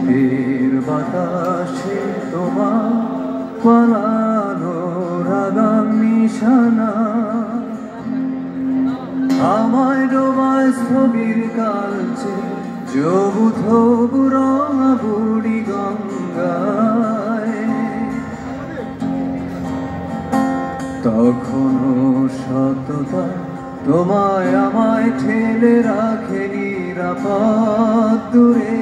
শীতের বাতাসে তোমার পালানো রাগাম নিশানা আমায় ডোবায় স্থবির কালচে যবুথ রঙা বুড়ি গঙ্গায় তখনও সততা তোমায় আমায় ঠেলে রাখে নিরাপদ দূরে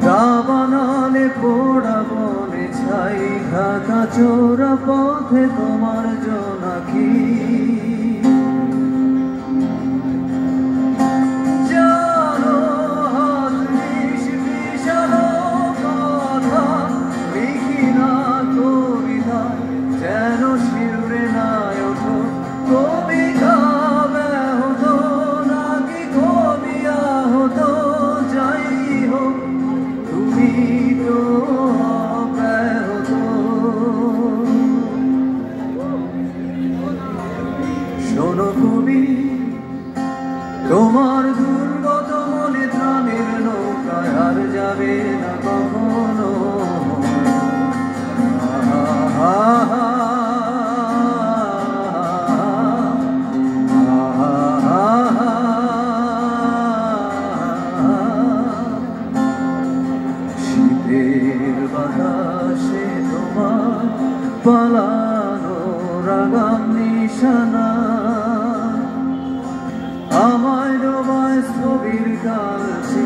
দাবানলে পোড়া বনে ছাই ঢাকা চোরা পথে তোমার জোনাকি জানো হাত বিষালো কথা লিখি না কবিতায় যেন শিউরে না ওঠো কবিতা ব্যাহত নাকি কবি আহত যাই হোক তুমি তো অব্যাহত শোনো কবি তোমার দুর্গত মনে ত্রাণের নৌকায় আর যাবে না কখনো শীতের বাতাসে তোমার পালানো রাগাম নিশানা আমায় ডোবায় স্থবির কালচে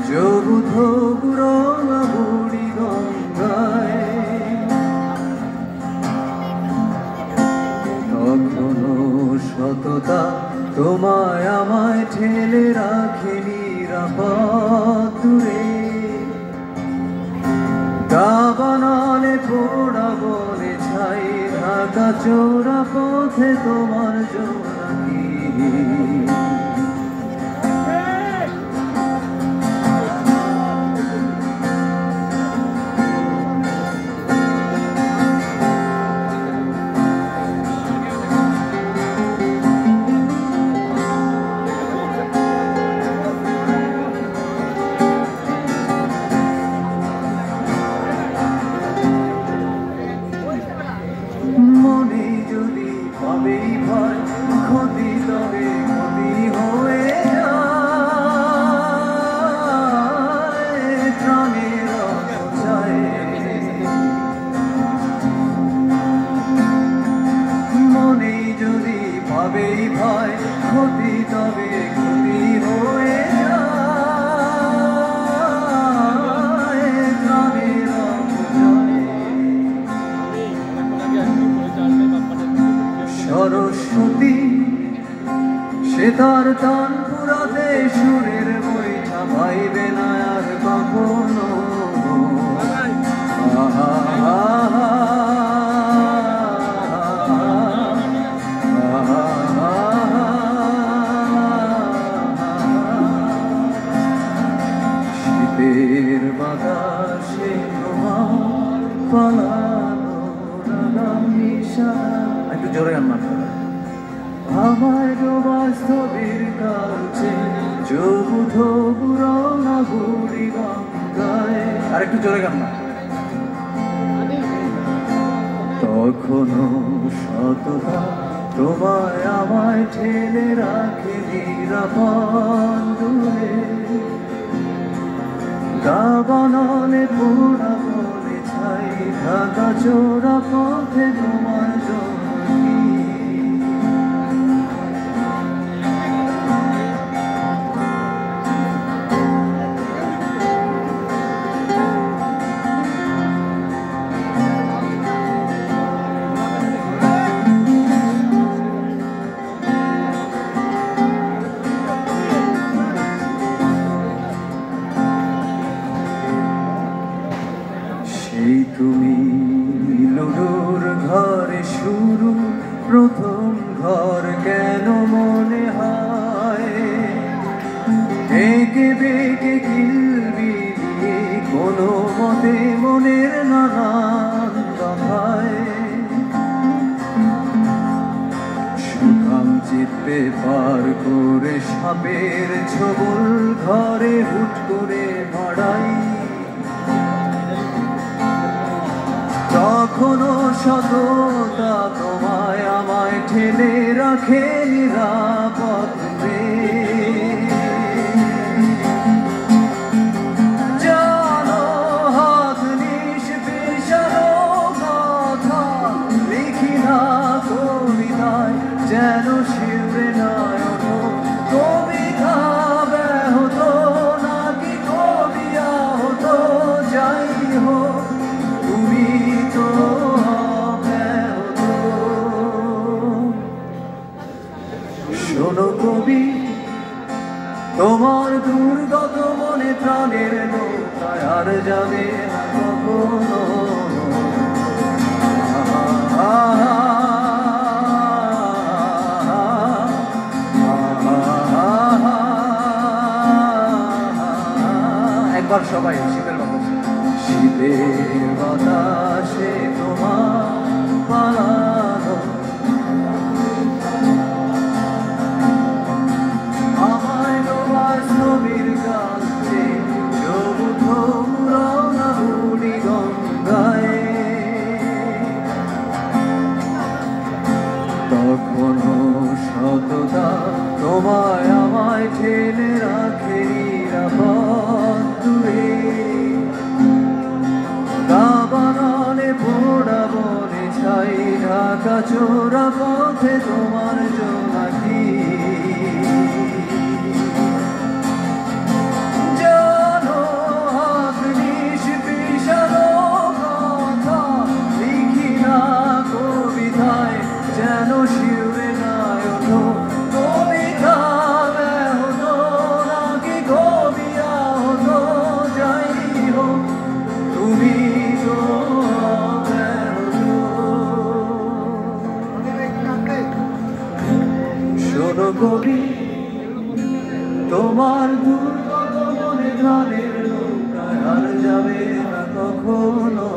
যবুথ রঙা বুড়ি গঙ্গায় তখনও সততা তোমায় আমায় ঠেলে রাখে নিরাপদ দূরে দাবানলে পোড়া বনে ছাই ঢাকা চোরা পথে তোমার জোনাকি মনে যদি পাবেই ভয় ক্ষতি তবে ক্ষতি হয়ে যায় প্রাণের অপচয় মনে যদি পাবেই ভয় ক্ষতি তবে ক্ষতি হয়ে যায় প্রাণের অপচয় সরস্বতী সে তার তান পুরাতে সুরের বৈঠা পাইবে না আর কখনো শীতের বাতাসে তোমার পালানো রাগাম নিশানা একটু জোরে গান মাত্র আমায় ডোবায় স্থবির কালচে যবুথ রঙা বুড়ি গঙ্গায় আর একটু জোরে গান না তখনও সততা তোমায় আমায় ঠেলে রাখে নিরাপদ দূরে দাবানলে পোড়া বনে ছাই ঢাকা চোরা পথে তোমার জোনাকি সেই তুমি লুডুর ঘরে শুরু প্রথম ঘর কেন মনে হয় একে বেঁকে কিলবি কোনো মতে মনের নানান দফায় সুখাম চিত্তে পার করে সাপের ছবল ঘরে হুট করে সততা তোমায় আমায় ঠেলে রাখে নিরাপদে। জানো হাত নিষ্পেষানো কথা লিখি না কবিতায়, যেন শিউরে নয়ন কবিতা ব্যাহত নাকি কবি আহত। যাই হোক তুমি তো ব্যাহত। শোনো কবি, তোমার দুর্গত মনে প্রাণের নৌকায় আর যাবে না কখনো। একবার সবাই শীতের বাতাসে, শীতের বাতাসে তোমার পালানো আমায় তোমার ছবির কাছে সবুজ রওনা বুড়ি গঙ্গায়। তখনও সততা তোমায় আমায় ঠেলে রাখে নিরাপদ দূরে। দাবানলে পোড়া বনে ছাই ঢাকা চোরা পথে তোমার জোনাকি। জানো হাত নিষ্পেষানো কথা লিখি না কবিতায়, যেন শিউরে নয়ন কবিতা ব্যাহত নাকি কবি আহত। যাই হোক তুমি তো ব্যাহত। শোনো কবি, তোমার দুর্গত মনে প্রাণের নৌকায় আর যাবে না কখনো।